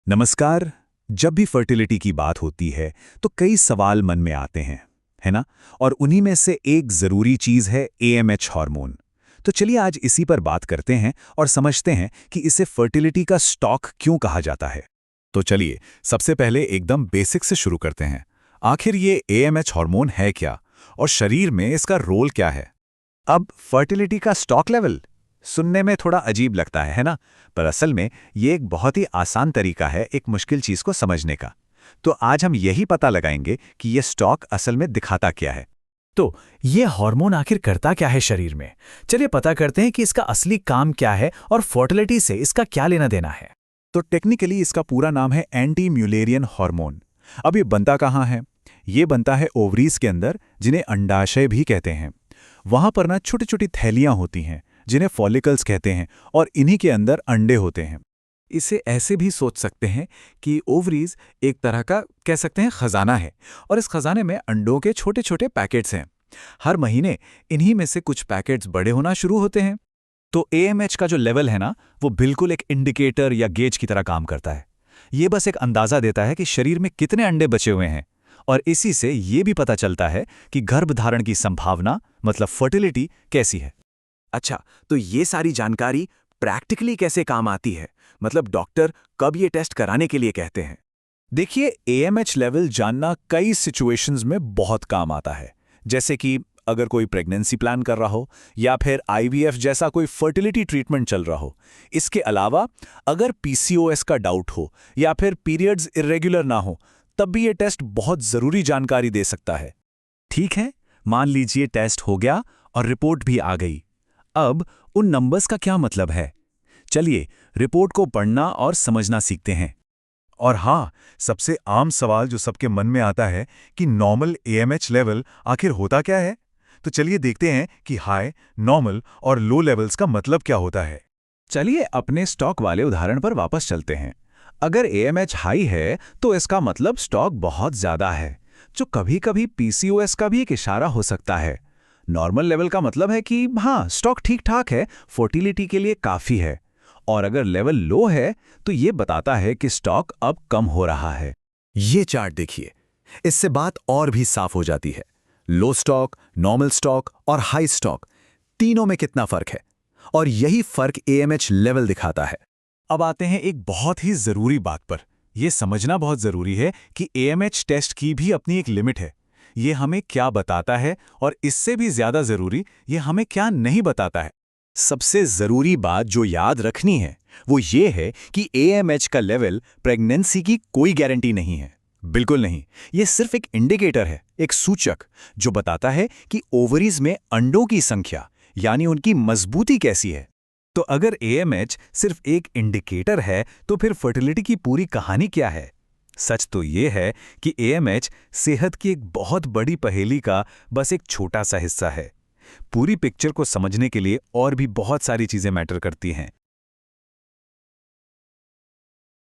नमस्कार। जब भी फर्टिलिटी की बात होती है तो कई सवाल मन में आते हैं, है ना? और उन्हीं में से एक ज़रूरी चीज़ है एएमएच हार्मोन। तो चलिए आज इसी पर बात करते हैं और समझते हैं कि इसे फर्टिलिटी का स्टॉक क्यों कहा जाता है। तो चलिए सबसे पहले एकदम बेसिक से शुरू करते हैं। आखिर ये एएमएच हार्मोन है क्या और शरीर में इसका रोल क्या है? अब फर्टिलिटी का स्टॉक लेवल सुनने में थोड़ा अजीब लगता है ना? पर असल में ये एक बहुत ही आसान तरीका है एक मुश्किल चीज को समझने का। तो आज हम यही पता लगाएंगे कि ये स्टॉक असल में दिखाता क्या है। तो ये हार्मोन आखिर करता क्या है शरीर में? चलिए पता करते हैं कि इसका असली काम क्या है और फर्टिलिटी से इसका क्या लेना देना है। तो टेक्निकली इसका पूरा नाम है एंटी म्यूलेरियन हार्मोन। अब ये बनता कहाँ है? ये बनता है ओवरीज के अंदर, जिन्हें अंडाशय भी कहते हैं। वहां पर ना छोटी छोटी थैलियां होती हैं जिन्हें फॉलिकल्स कहते हैं, और इन्हीं के अंदर अंडे होते हैं। इसे ऐसे भी सोच सकते हैं कि ओवरीज एक तरह का कह सकते हैं खजाना है, और इस खजाने में अंडों के छोटे छोटे पैकेट्स हैं। हर महीने इन्हीं में से कुछ पैकेट्स बड़े होना शुरू होते हैं। तो एएमएच का जो लेवल है ना, वो बिल्कुल एक इंडिकेटर या गेज की तरह काम करता है। ये बस एक अंदाजा देता है कि शरीर में कितने अंडे बचे हुए हैं, और इसी से ये भी पता चलता है कि गर्भधारण की संभावना मतलब फर्टिलिटी कैसी है। अच्छा, तो ये सारी जानकारी प्रैक्टिकली कैसे काम आती है? मतलब डॉक्टर कब ये टेस्ट कराने के लिए कहते हैं? देखिए, एएमएच लेवल जानना कई सिचुएशंस में बहुत काम आता है। जैसे कि अगर कोई प्रेगनेंसी प्लान कर रहा हो, या फिर आईवीएफ जैसा कोई फर्टिलिटी ट्रीटमेंट चल रहा हो। इसके अलावा अगर पीसीओएस का डाउट हो या फिर पीरियड्स इरेगुलर ना हो, तब भी ये टेस्ट बहुत ज़रूरी जानकारी दे सकता है। ठीक है, मान लीजिए टेस्ट हो गया और रिपोर्ट भी आ गई। अब उन नंबर्स का क्या मतलब है? चलिए रिपोर्ट को पढ़ना और समझना सीखते हैं। और हाँ, सबसे आम सवाल जो सबके मन में आता है कि नॉर्मल एएमएच लेवल आखिर होता क्या है? तो चलिए देखते हैं कि हाई, नॉर्मल और लो लेवल्स का मतलब क्या होता है। चलिए अपने स्टॉक वाले उदाहरण पर वापस चलते हैं। अगर एएमएच हाई है तो इसका मतलब स्टॉक बहुत ज्यादा है, जो कभी-कभी पीसीओएस का भी एक इशारा हो सकता है। नॉर्मल लेवल का मतलब है कि हाँ, स्टॉक ठीक ठाक है, फर्टिलिटी के लिए काफी है। और अगर लेवल लो है तो ये बताता है कि स्टॉक अब कम हो रहा है। ये चार्ट देखिए, इससे बात और भी साफ हो जाती है। लो स्टॉक, नॉर्मल स्टॉक और हाई स्टॉक, तीनों में कितना फर्क है, और यही फर्क एएमएच लेवल दिखाता है। अब आते हैं एक बहुत ही जरूरी बात पर। यह समझना बहुत जरूरी है कि एएमएच टेस्ट की भी अपनी एक लिमिट है। ये हमें क्या बताता है, और इससे भी ज्यादा जरूरी, ये हमें क्या नहीं बताता है। सबसे जरूरी बात जो याद रखनी है वो ये है कि एएमएच का लेवल प्रेगनेंसी की कोई गारंटी नहीं है। बिल्कुल नहीं। ये सिर्फ एक इंडिकेटर है, एक सूचक जो बताता है कि ओवरीज में अंडों की संख्या यानी उनकी मजबूती कैसी है। तो अगर एएमएच सिर्फ एक इंडिकेटर है तो फिर फर्टिलिटी की पूरी कहानी क्या है? सच तो ये है कि एएमएच सेहत की एक बहुत बड़ी पहेली का बस एक छोटा सा हिस्सा है। पूरी पिक्चर को समझने के लिए और भी बहुत सारी चीजें मैटर करती हैं।